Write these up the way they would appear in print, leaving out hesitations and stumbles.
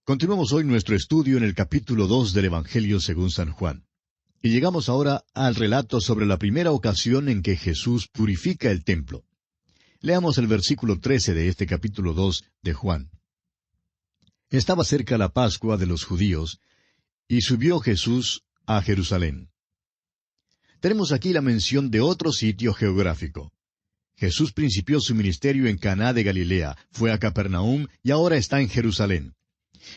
Continuamos hoy nuestro estudio en el capítulo 2 del Evangelio según San Juan. Y llegamos ahora al relato sobre la primera ocasión en que Jesús purifica el templo. Leamos el versículo 13 de este capítulo 2 de Juan. Estaba cerca la Pascua de los judíos, y subió Jesús a Jerusalén. Tenemos aquí la mención de otro sitio geográfico. Jesús principió su ministerio en Caná de Galilea, fue a Capernaum y ahora está en Jerusalén.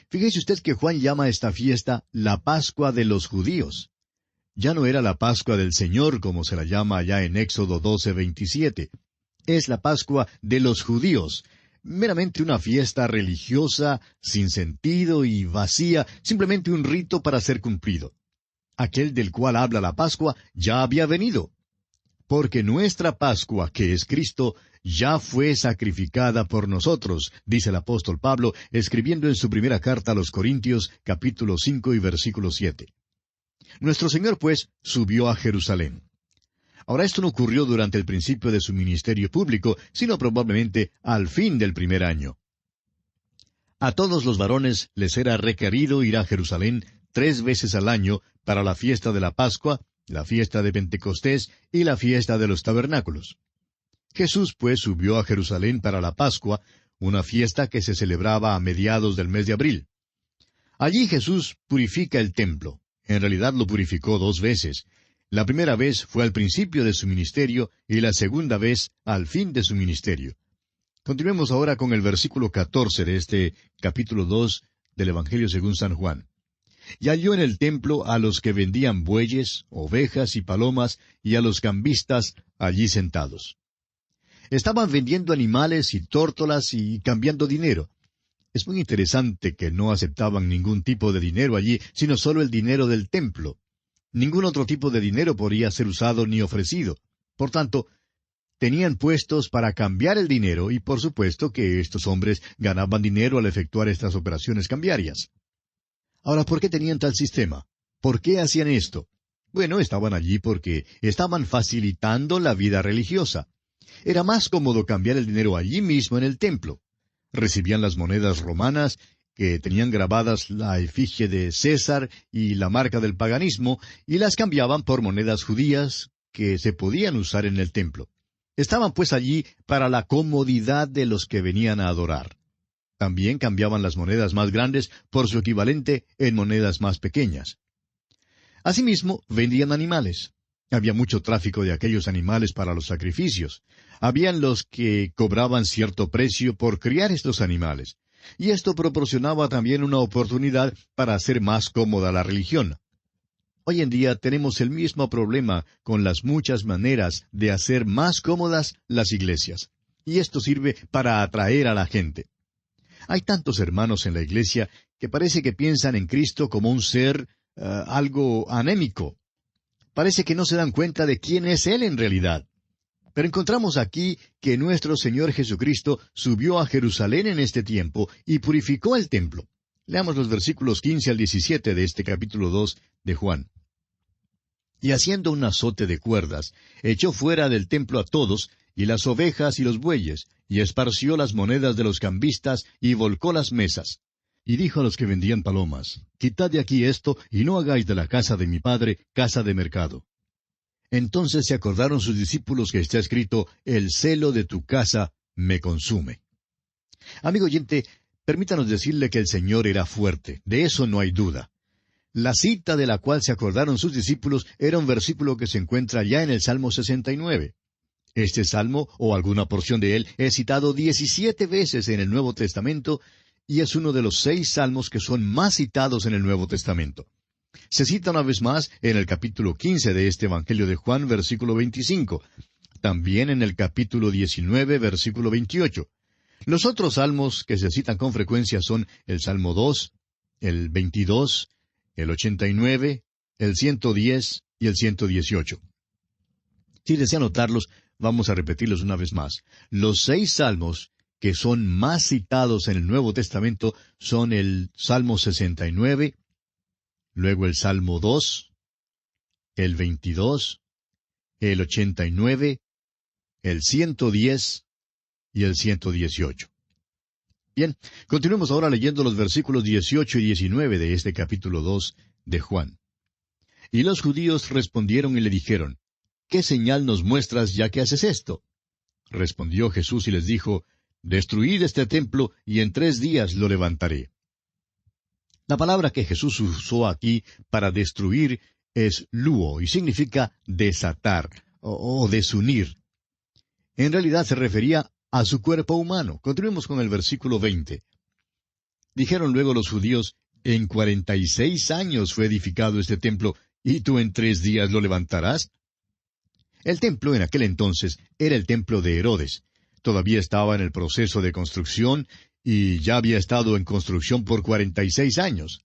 Fíjese usted que Juan llama a esta fiesta la Pascua de los judíos. Ya no era la Pascua del Señor, como se la llama allá en Éxodo 12:27. Es la Pascua de los judíos, meramente una fiesta religiosa, sin sentido y vacía, simplemente un rito para ser cumplido. Aquel del cual habla la Pascua ya había venido. Porque nuestra Pascua, que es Cristo, ya fue sacrificada por nosotros, dice el apóstol Pablo, escribiendo en su primera carta a los Corintios, capítulo 5 y versículo 7. Nuestro Señor, pues, subió a Jerusalén. Ahora, esto no ocurrió durante el principio de su ministerio público, sino probablemente al fin del primer año. A todos los varones les era requerido ir a Jerusalén 3 veces al año para la fiesta de la Pascua, la fiesta de Pentecostés y la fiesta de los tabernáculos. Jesús, pues, subió a Jerusalén para la Pascua, una fiesta que se celebraba a mediados del mes de abril. Allí Jesús purifica el templo. En realidad lo purificó 2 veces. La primera vez fue al principio de su ministerio y la segunda vez al fin de su ministerio. Continuemos ahora con el versículo 14 de este capítulo 2 del Evangelio según San Juan. Y halló en el templo a los que vendían bueyes, ovejas y palomas, y a los cambistas allí sentados. Estaban vendiendo animales y tórtolas y cambiando dinero. Es muy interesante que no aceptaban ningún tipo de dinero allí, sino solo el dinero del templo. Ningún otro tipo de dinero podía ser usado ni ofrecido. Por tanto, tenían puestos para cambiar el dinero y por supuesto que estos hombres ganaban dinero al efectuar estas operaciones cambiarias. Ahora, ¿por qué tenían tal sistema? ¿Por qué hacían esto? Bueno, estaban allí porque estaban facilitando la vida religiosa. Era más cómodo cambiar el dinero allí mismo en el templo. Recibían las monedas romanas, que tenían grabadas la efigie de César y la marca del paganismo, y las cambiaban por monedas judías que se podían usar en el templo. Estaban pues allí para la comodidad de los que venían a adorar. También cambiaban las monedas más grandes por su equivalente en monedas más pequeñas. Asimismo, vendían animales. Había mucho tráfico de aquellos animales para los sacrificios. Habían los que cobraban cierto precio por criar estos animales. Y esto proporcionaba también una oportunidad para hacer más cómoda la religión. Hoy en día tenemos el mismo problema con las muchas maneras de hacer más cómodas las iglesias. Y esto sirve para atraer a la gente. Hay tantos hermanos en la iglesia que parece que piensan en Cristo como un ser algo anémico. Parece que no se dan cuenta de quién es Él en realidad. Pero encontramos aquí que nuestro Señor Jesucristo subió a Jerusalén en este tiempo y purificó el templo. Leamos los versículos 15 al 17 de este capítulo 2 de Juan. Y haciendo un azote de cuerdas, echó fuera del templo a todos, y las ovejas y los bueyes, y esparció las monedas de los cambistas, y volcó las mesas. Y dijo a los que vendían palomas, Quitad de aquí esto, y no hagáis de la casa de mi padre casa de mercado. Entonces se acordaron sus discípulos que está escrito, El celo de tu casa me consume. Amigo oyente, permítanos decirle que el Señor era fuerte, de eso no hay duda. La cita de la cual se acordaron sus discípulos era un versículo que se encuentra ya en el Salmo 69. Este salmo, o alguna porción de él, es citado 17 veces en el Nuevo Testamento, y es uno de los 6 salmos que son más citados en el Nuevo Testamento. Se cita una vez más en el capítulo 15 de este Evangelio de Juan, versículo 25. También en el capítulo 19, versículo 28. Los otros salmos que se citan con frecuencia son el Salmo 2, el 22, el 89, el 110 y el 118. Si desea notarlos, vamos a repetirlos una vez más. Los 6 salmos que son más citados en el Nuevo Testamento son el Salmo 69, luego el Salmo 2, el 22, el 89, el 110 y el 118. Bien, continuemos ahora leyendo los versículos 18 y 19 de este capítulo 2 de Juan. Y los judíos respondieron y le dijeron, ¿qué señal nos muestras ya que haces esto? Respondió Jesús y les dijo, destruid este templo y en 3 días lo levantaré. La palabra que Jesús usó aquí para destruir es luo y significa desatar o desunir. En realidad se refería a su cuerpo humano. Continuemos con el versículo 20. Dijeron luego los judíos, en 46 años fue edificado este templo, ¿y tú en 3 días lo levantarás? El templo en aquel entonces era el templo de Herodes. Todavía estaba en el proceso de construcción y ya había estado en construcción por 46 años.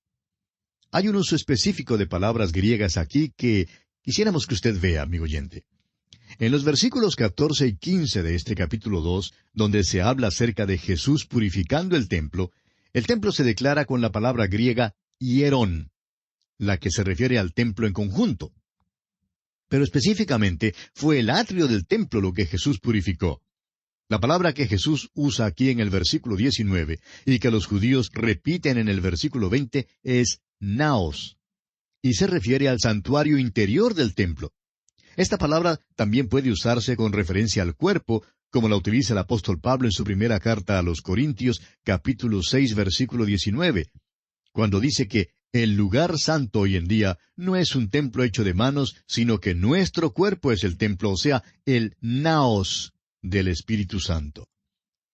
Hay un uso específico de palabras griegas aquí que quisiéramos que usted vea, amigo oyente. En los versículos 14 y 15 de este capítulo 2, donde se habla acerca de Jesús purificando el templo se declara con la palabra griega hierón, la que se refiere al templo en conjunto. Pero específicamente fue el atrio del templo lo que Jesús purificó. La palabra que Jesús usa aquí en el versículo 19 y que los judíos repiten en el versículo 20 es naos, y se refiere al santuario interior del templo. Esta palabra también puede usarse con referencia al cuerpo, como la utiliza el apóstol Pablo en su primera carta a los Corintios, capítulo 6, versículo 19, cuando dice que el lugar santo hoy en día no es un templo hecho de manos, sino que nuestro cuerpo es el templo, o sea, el naos del Espíritu Santo.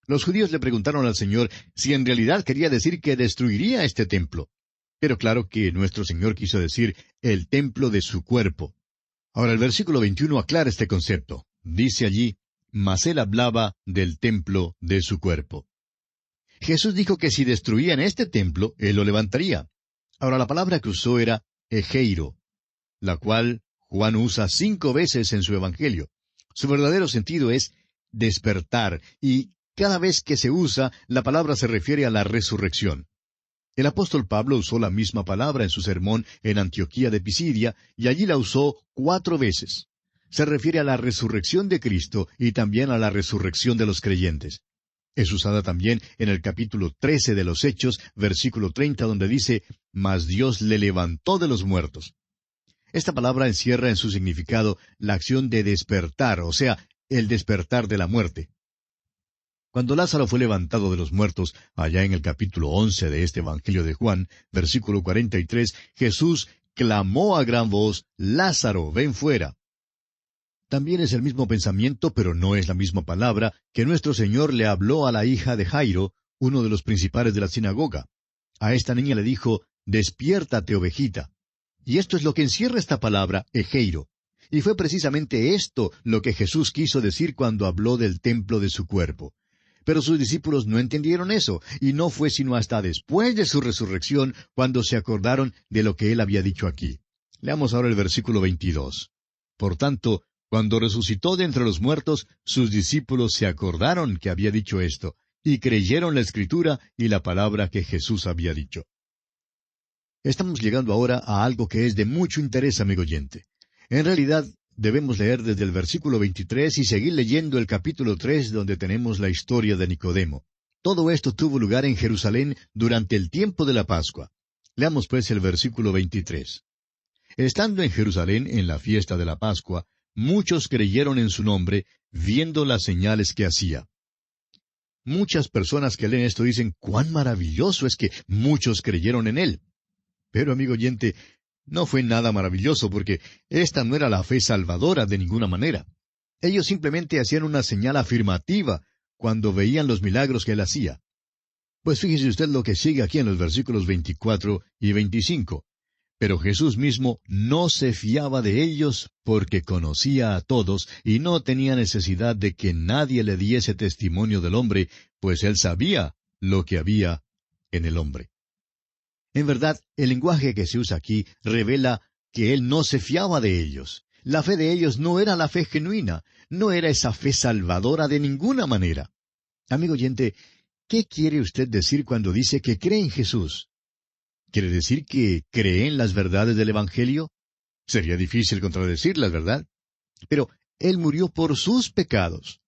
Los judíos le preguntaron al Señor si en realidad quería decir que destruiría este templo. Pero claro que nuestro Señor quiso decir el templo de su cuerpo. Ahora el versículo 21 aclara este concepto. Dice allí, mas él hablaba del templo de su cuerpo. Jesús dijo que si destruían este templo, él lo levantaría. Ahora la palabra que usó era egeiro, la cual Juan usa 5 veces en su Evangelio. Su verdadero sentido es despertar, y cada vez que se usa, la palabra se refiere a la resurrección. El apóstol Pablo usó la misma palabra en su sermón en Antioquía de Pisidia, y allí la usó 4 veces. Se refiere a la resurrección de Cristo y también a la resurrección de los creyentes. Es usada también en el capítulo 13 de los Hechos, versículo 30, donde dice, mas Dios le levantó de los muertos. Esta palabra encierra en su significado la acción de despertar, o sea, el despertar de la muerte. Cuando Lázaro fue levantado de los muertos, allá en el capítulo 11 de este Evangelio de Juan, versículo 43, Jesús clamó a gran voz, Lázaro, ven fuera. También es el mismo pensamiento, pero no es la misma palabra, que nuestro Señor le habló a la hija de Jairo, uno de los principales de la sinagoga. A esta niña le dijo, despiértate, ovejita. Y esto es lo que encierra esta palabra, egeiro. Y fue precisamente esto lo que Jesús quiso decir cuando habló del templo de su cuerpo. Pero sus discípulos no entendieron eso, y no fue sino hasta después de su resurrección cuando se acordaron de lo que él había dicho aquí. Leamos ahora el versículo 22. Por tanto, cuando resucitó de entre los muertos, sus discípulos se acordaron que había dicho esto, y creyeron la Escritura y la palabra que Jesús había dicho. Estamos llegando ahora a algo que es de mucho interés, amigo oyente. En realidad, debemos leer desde el versículo 23 y seguir leyendo el capítulo 3, donde tenemos la historia de Nicodemo. Todo esto tuvo lugar en Jerusalén durante el tiempo de la Pascua. Leamos pues el versículo 23. Estando en Jerusalén en la fiesta de la Pascua, muchos creyeron en su nombre, viendo las señales que hacía. Muchas personas que leen esto dicen, cuán maravilloso es que muchos creyeron en él. Pero, amigo oyente, no fue nada maravilloso porque esta no era la fe salvadora de ninguna manera. Ellos simplemente hacían una señal afirmativa cuando veían los milagros que él hacía. Pues fíjese usted lo que sigue aquí en los versículos 24 y 25. Pero Jesús mismo no se fiaba de ellos porque conocía a todos y no tenía necesidad de que nadie le diese testimonio del hombre, pues él sabía lo que había en el hombre. En verdad, el lenguaje que se usa aquí revela que él no se fiaba de ellos. La fe de ellos no era la fe genuina, no era esa fe salvadora de ninguna manera. Amigo oyente, ¿qué quiere usted decir cuando dice que cree en Jesús? ¿Quiere decir que cree en las verdades del Evangelio? Sería difícil contradecirlas, ¿verdad? Pero Él murió por sus pecados.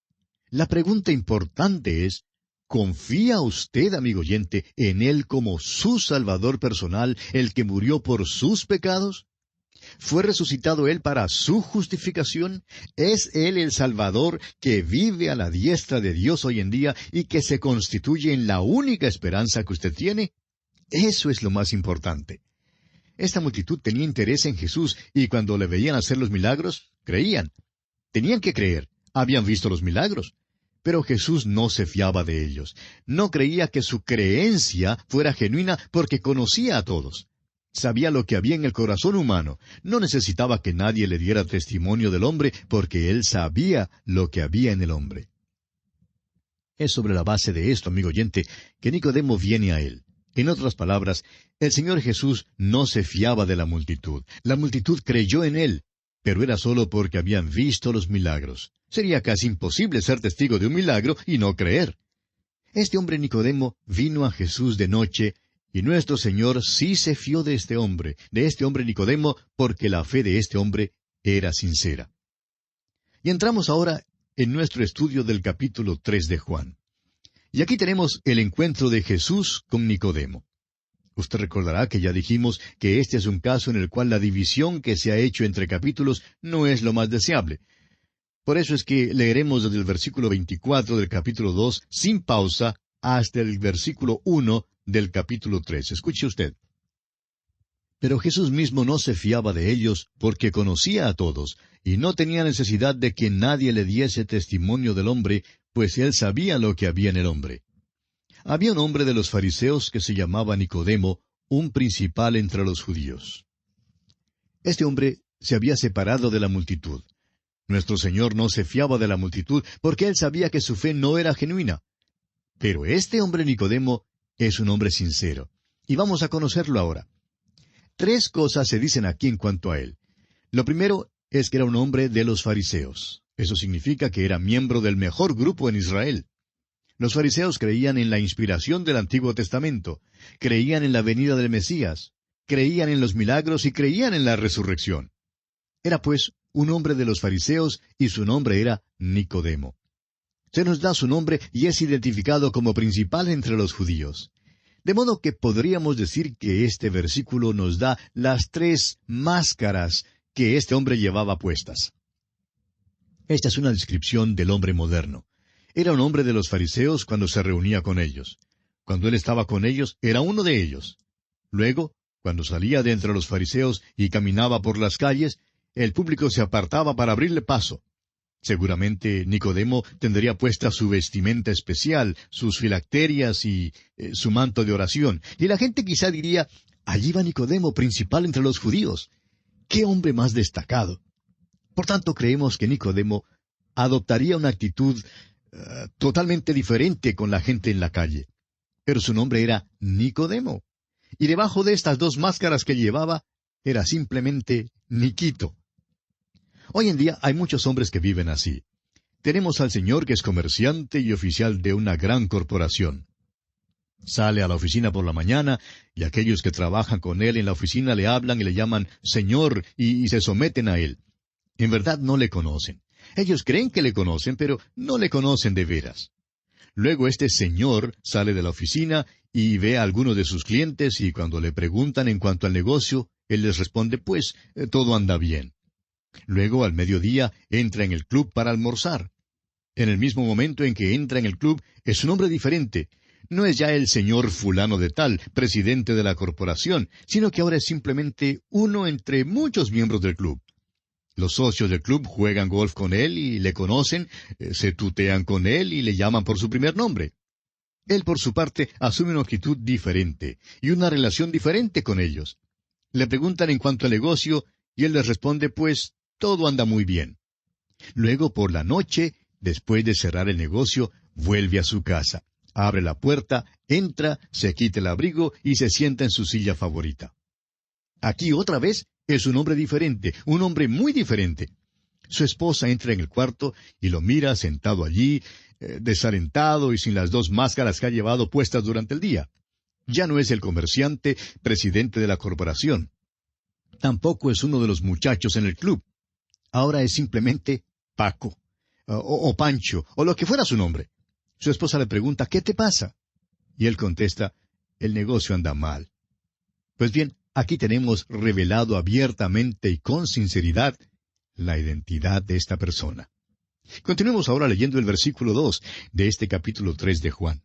La pregunta importante es, ¿Confía usted, amigo oyente, en Él como su Salvador personal, el que murió por sus pecados? ¿Fue resucitado Él para su justificación? ¿Es Él el Salvador que vive a la diestra de Dios hoy en día y que se constituye en la única esperanza que usted tiene? Eso es lo más importante. Esta multitud tenía interés en Jesús y cuando le veían hacer los milagros, creían. Tenían que creer. Habían visto los milagros. Pero Jesús no se fiaba de ellos. No creía que su creencia fuera genuina porque conocía a todos. Sabía lo que había en el corazón humano. No necesitaba que nadie le diera testimonio del hombre porque él sabía lo que había en el hombre. Es sobre la base de esto, amigo oyente, que Nicodemo viene a él. En otras palabras, el Señor Jesús no se fiaba de la multitud. La multitud creyó en Él, pero era solo porque habían visto los milagros. Sería casi imposible ser testigo de un milagro y no creer. Este hombre Nicodemo vino a Jesús de noche, y nuestro Señor sí se fió de este hombre Nicodemo, porque la fe de este hombre era sincera. Y entramos ahora en nuestro estudio del capítulo 3 de Juan. Y aquí tenemos el encuentro de Jesús con Nicodemo. Usted recordará que ya dijimos que este es un caso en el cual la división que se ha hecho entre capítulos no es lo más deseable. Por eso es que leeremos desde el versículo 24 del capítulo 2 sin pausa hasta el versículo 1 del capítulo 3. Escuche usted. Pero Jesús mismo no se fiaba de ellos porque conocía a todos, y no tenía necesidad de que nadie le diese testimonio del hombre, pues él sabía lo que había en el hombre. Había un hombre de los fariseos que se llamaba Nicodemo, un principal entre los judíos. Este hombre se había separado de la multitud. Nuestro Señor no se fiaba de la multitud porque él sabía que su fe no era genuina. Pero este hombre Nicodemo es un hombre sincero. Y vamos a conocerlo ahora. 3 cosas se dicen aquí en cuanto a él. Lo primero es que era un hombre de los fariseos. Eso significa que era miembro del mejor grupo en Israel. Los fariseos creían en la inspiración del Antiguo Testamento, creían en la venida del Mesías, creían en los milagros y creían en la resurrección. Era pues un hombre de los fariseos y su nombre era Nicodemo. Se nos da su nombre y es identificado como principal entre los judíos. De modo que podríamos decir que este versículo nos da las 3 máscaras que este hombre llevaba puestas. Esta es una descripción del hombre moderno. Era un hombre de los fariseos cuando se reunía con ellos. Cuando él estaba con ellos, era uno de ellos. Luego, cuando salía de entre los fariseos y caminaba por las calles, el público se apartaba para abrirle paso. Seguramente Nicodemo tendría puesta su vestimenta especial, sus filacterias y su manto de oración. Y la gente quizá diría, allí va Nicodemo, principal entre los judíos. ¡Qué hombre más destacado! Por tanto, creemos que Nicodemo adoptaría una actitud totalmente diferente con la gente en la calle. Pero su nombre era Nicodemo. Y debajo de estas 2 máscaras que llevaba, era simplemente Niquito. Hoy en día hay muchos hombres que viven así. Tenemos al señor que es comerciante y oficial de una gran corporación. Sale a la oficina por la mañana y aquellos que trabajan con él en la oficina le hablan y le llaman señor y se someten a él. En verdad no le conocen. Ellos creen que le conocen, pero no le conocen de veras. Luego este señor sale de la oficina y ve a algunos de sus clientes y cuando le preguntan en cuanto al negocio, él les responde, pues, todo anda bien. Luego, al mediodía, entra en el club para almorzar. En el mismo momento en que entra en el club, es un hombre diferente. No es ya el señor fulano de tal, presidente de la corporación, sino que ahora es simplemente uno entre muchos miembros del club. Los socios del club juegan golf con él y le conocen, se tutean con él y le llaman por su primer nombre. Él, por su parte, asume una actitud diferente y una relación diferente con ellos. Le preguntan en cuanto al negocio y él les responde, pues, todo anda muy bien. Luego, por la noche, después de cerrar el negocio, vuelve a su casa. Abre la puerta, entra, se quita el abrigo y se sienta en su silla favorita. Aquí otra vez es un hombre diferente, un hombre muy diferente. Su esposa entra en el cuarto y lo mira sentado allí, desalentado y sin las 2 máscaras que ha llevado puestas durante el día. Ya no es el comerciante, presidente de la corporación. Tampoco es uno de los muchachos en el club. Ahora es simplemente Paco, o Pancho, o lo que fuera su nombre. Su esposa le pregunta, ¿qué te pasa? Y él contesta, el negocio anda mal. Pues bien, aquí tenemos revelado abiertamente y con sinceridad la identidad de esta persona. Continuemos ahora leyendo el versículo 2 de este capítulo 3 de Juan.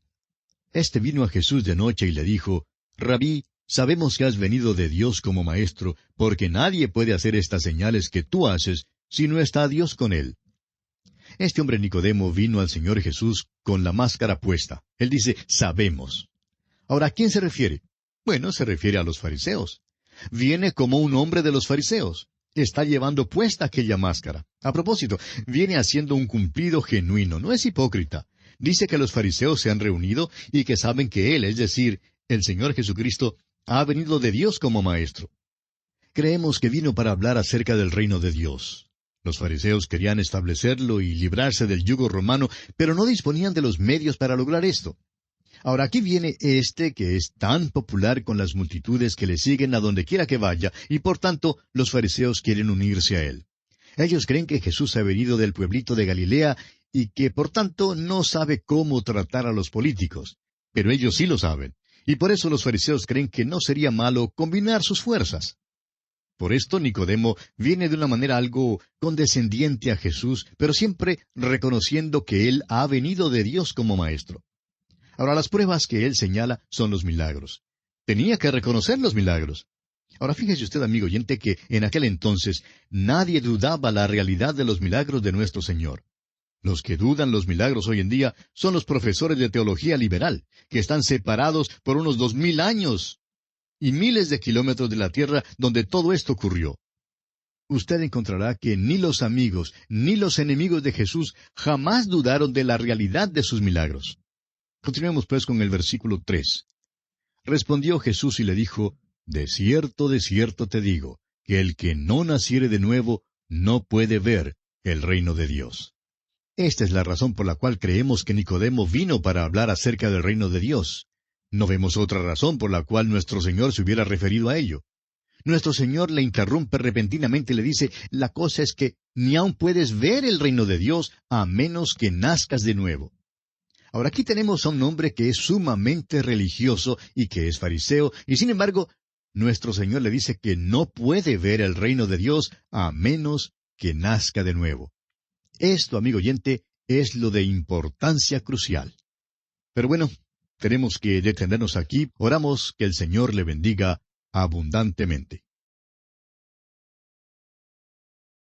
Este vino a Jesús de noche y le dijo, Rabí, sabemos que has venido de Dios como maestro, porque nadie puede hacer estas señales que tú haces si no está Dios con él. Este hombre Nicodemo vino al Señor Jesús con la máscara puesta. Él dice, sabemos. Ahora, ¿a quién se refiere? Bueno, se refiere a los fariseos. Viene como un hombre de los fariseos. Está llevando puesta aquella máscara. A propósito, viene haciendo un cumplido genuino, no es hipócrita. Dice que los fariseos se han reunido y que saben que Él, es decir, el Señor Jesucristo, ha venido de Dios como maestro. Creemos que vino para hablar acerca del reino de Dios. Los fariseos querían establecerlo y librarse del yugo romano, pero no disponían de los medios para lograr esto. Ahora aquí viene este que es tan popular con las multitudes que le siguen a donde quiera que vaya, y por tanto los fariseos quieren unirse a él. Ellos creen que Jesús ha venido del pueblito de Galilea y que por tanto no sabe cómo tratar a los políticos. Pero ellos sí lo saben, y por eso los fariseos creen que no sería malo combinar sus fuerzas. Por esto Nicodemo viene de una manera algo condescendiente a Jesús, pero siempre reconociendo que Él ha venido de Dios como maestro. Ahora, las pruebas que Él señala son los milagros. Tenía que reconocer los milagros. Ahora, fíjese usted, amigo oyente, que en aquel entonces nadie dudaba la realidad de los milagros de nuestro Señor. Los que dudan los milagros hoy en día son los profesores de teología liberal, que están separados por unos 2000 años y miles de kilómetros de la tierra donde todo esto ocurrió. Usted encontrará que ni los amigos ni los enemigos de Jesús jamás dudaron de la realidad de sus milagros. Continuemos pues con el versículo 3. Respondió Jesús y le dijo, de cierto te digo, que el que no naciere de nuevo no puede ver el reino de Dios. Esta es la razón por la cual creemos que Nicodemo vino para hablar acerca del reino de Dios. No vemos otra razón por la cual nuestro Señor se hubiera referido a ello. Nuestro Señor le interrumpe repentinamente y le dice, la cosa es que ni aun puedes ver el reino de Dios a menos que nazcas de nuevo. Ahora aquí tenemos a un hombre que es sumamente religioso y que es fariseo, y sin embargo, nuestro Señor le dice que no puede ver el reino de Dios a menos que nazca de nuevo. Esto, amigo oyente, es lo de importancia crucial. Pero bueno, tenemos que detenernos aquí. Oramos que el Señor le bendiga abundantemente.